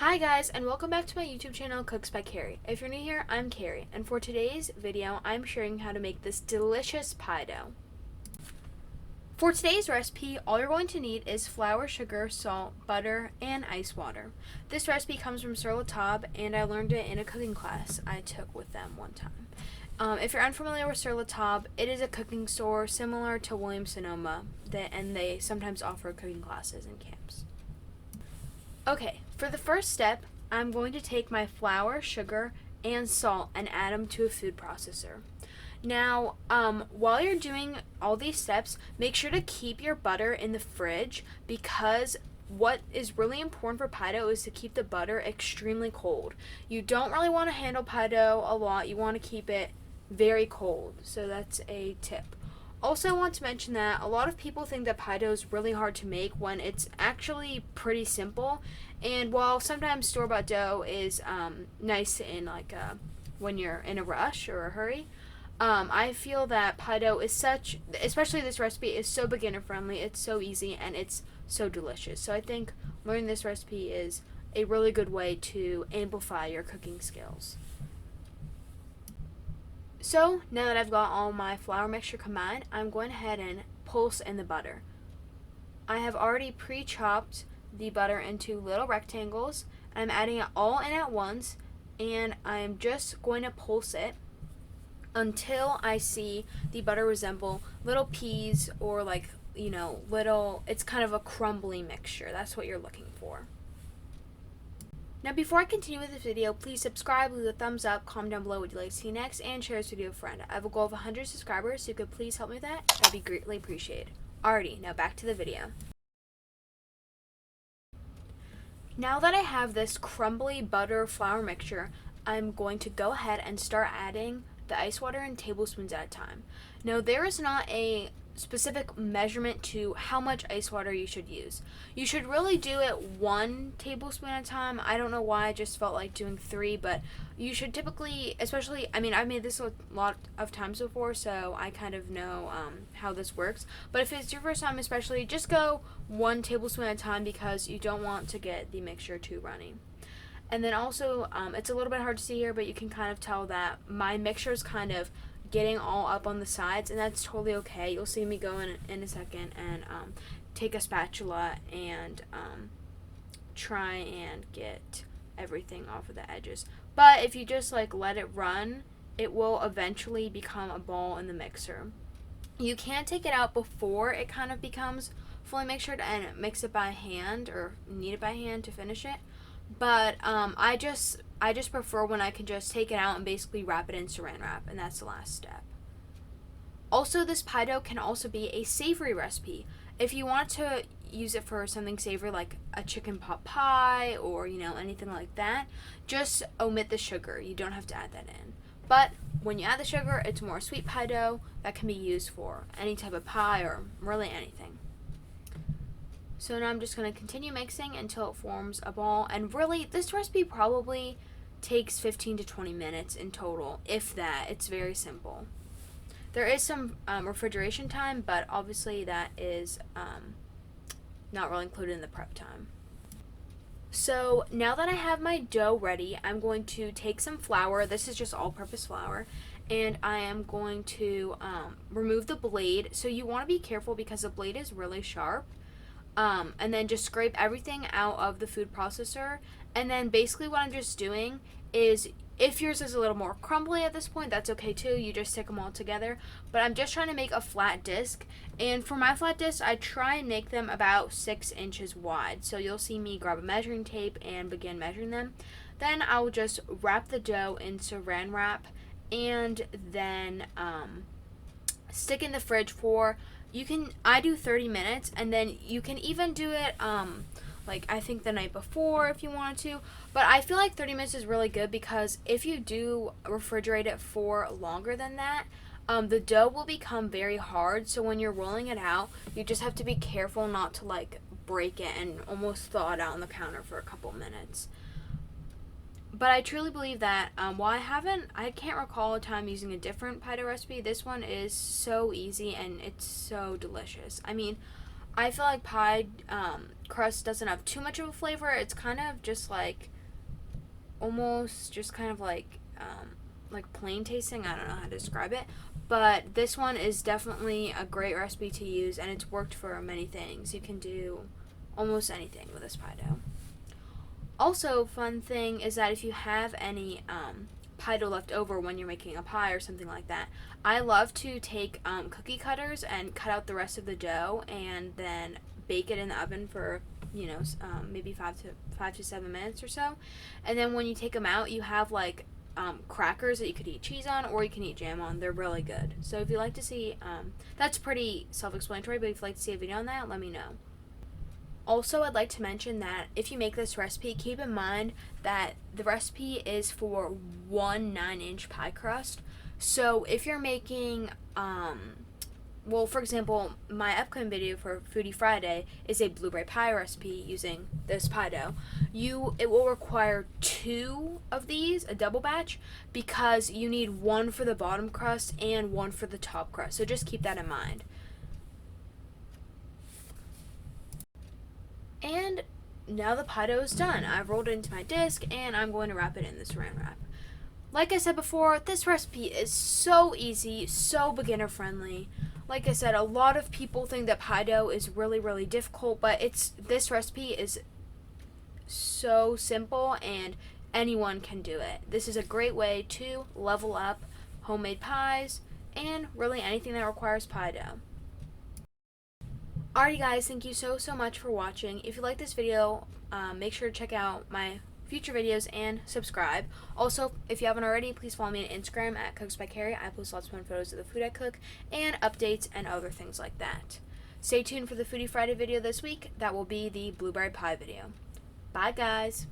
Hi guys, and welcome back to my YouTube channel, Cooks by Carrie. If you're new here, I'm Carrie, and for today's video, I'm sharing how to make this delicious pie dough. For today's recipe, all you're going to need is flour, sugar, salt, butter, and ice water. This recipe comes from Sur La Table, and I learned it in a cooking class I took with them one time. If you're unfamiliar with Sur La Table, it is a cooking store similar to Williams-Sonoma, and they sometimes offer cooking classes and camps. Okay, for the first step, I'm going to take my flour, sugar, and salt and add them to a food processor. Now, while you're doing all these steps, make sure to keep your butter in the fridge because what is really important for pie dough is to keep the butter extremely cold. You don't really want to handle pie dough a lot. You want to keep it very cold. So that's a tip. Also, I want to mention that a lot of people think that pie dough is really hard to make when it's actually pretty simple. And while sometimes store-bought dough is nice in when you're in a rush or a hurry, I feel that pie dough is especially this recipe is so beginner friendly. It's so easy and it's so delicious. So I think learning this recipe is a really good way to amplify your cooking skills. So now that I've got all my flour mixture combined, I'm going ahead and pulse in the butter. I have already pre-chopped the butter into little rectangles. I'm adding it all in at once, and I'm just going to pulse it until I see the butter resemble little peas or it's kind of a crumbly mixture. That's what you're looking for. Now, before I continue with this video, please subscribe, leave a thumbs up, comment down below what you'd like to see next, and share this video with a friend. I have a goal of 100 subscribers, so you could please help me with that. That'd be greatly appreciated. Alrighty, now back to the video. Now that I have this crumbly butter flour mixture, I'm going to go ahead and start adding the ice water in tablespoons at a time. Now, there is not a specific measurement to how much ice water you should use. You should really do it 1 tablespoon at a time. I don't know why I just felt like doing 3, but you should typically, I've made this a lot of times before, so I kind of know how this works. But if it's your first time especially, just go 1 tablespoon at a time because you don't want to get the mixture too runny. And then also, it's a little bit hard to see here, but you can kind of tell that my mixture is kind of getting all up on the sides, and that's totally okay. You'll see me go in a second and take a spatula and try and get everything off of the edges. But if you just let it run, it will eventually become a ball in the mixer. You can take it out before it kind of becomes fully mixtured and mix it by hand or knead it by hand to finish it. But I just prefer when I can just take it out and basically wrap it in saran wrap, and that's the last step. Also, this pie dough can also be a savory recipe. If you want to use it for something savory like a chicken pot pie or anything like that, just omit the sugar. You don't have to add that in. But when you add the sugar, it's more sweet pie dough that can be used for any type of pie or really anything. So now I'm just going to continue mixing until it forms a ball. And really, this recipe probably takes 15 to 20 minutes in total, if that. It's very simple. There is some refrigeration time, but obviously that is not really included in the prep time. So now that I have my dough ready, I'm going to take some flour. This is just all-purpose flour. And I am going to remove the blade. So you want to be careful because the blade is really sharp. And then just scrape everything out of the food processor. And then basically what I'm just doing is, if yours is a little more crumbly at this point, that's okay too. You just stick them all together. But I'm just trying to make a flat disc. And for my flat discs, I try and make them about 6 inches wide. So you'll see me grab a measuring tape and begin measuring them. Then I'll just wrap the dough in saran wrap and then stick in the fridge for, I do 30 minutes, and then you can even do it I think the night before if you wanted to. But I feel like 30 minutes is really good because if you do refrigerate it for longer than that, the dough will become very hard. So when you're rolling it out, you just have to be careful not to break it and almost thaw it out on the counter for a couple minutes. But I truly believe that while I can't recall a time using a different pie dough recipe, this one is so easy and it's so delicious. I mean, I feel like pie crust doesn't have too much of a flavor. It's kind of just like almost just kind of like plain tasting. I don't know how to describe it. But this one is definitely a great recipe to use, and it's worked for many things. You can do almost anything with this pie dough. Also, fun thing is that if you have any pie dough left over when you're making a pie or something like that, I love to take cookie cutters and cut out the rest of the dough and then bake it in the oven for maybe 5 to 7 minutes or so. And then when you take them out, you have like crackers that you could eat cheese on or you can eat jam on. They're really good. So if you'd like to see, that's pretty self-explanatory, but if you'd like to see a video on that, let me know. Also, I'd like to mention that if you make this recipe, keep in mind that the recipe is for 1 9-inch pie crust. So if you're making, well, for example, my upcoming video for Foodie Friday is a blueberry pie recipe using this pie dough. It will require 2 of these, a double batch, because you need 1 for the bottom crust and 1 for the top crust. So just keep that in mind. And now the pie dough is done. I've rolled it into my disc and I'm going to wrap it in the saran wrap. Like I said before, this recipe is so easy, so beginner friendly. Like I said, a lot of people think that pie dough is really, really difficult, but this recipe is so simple and anyone can do it. This is a great way to level up homemade pies and really anything that requires pie dough. Alrighty guys, thank you so much for watching. If you like this video, make sure to check out my future videos and subscribe. Also, if you haven't already, please follow me on Instagram at Cooks by Carrie. I post lots of fun photos of the food I cook and updates and other things like that. Stay tuned for the Foodie Friday video this week. That will be the blueberry pie video. Bye guys!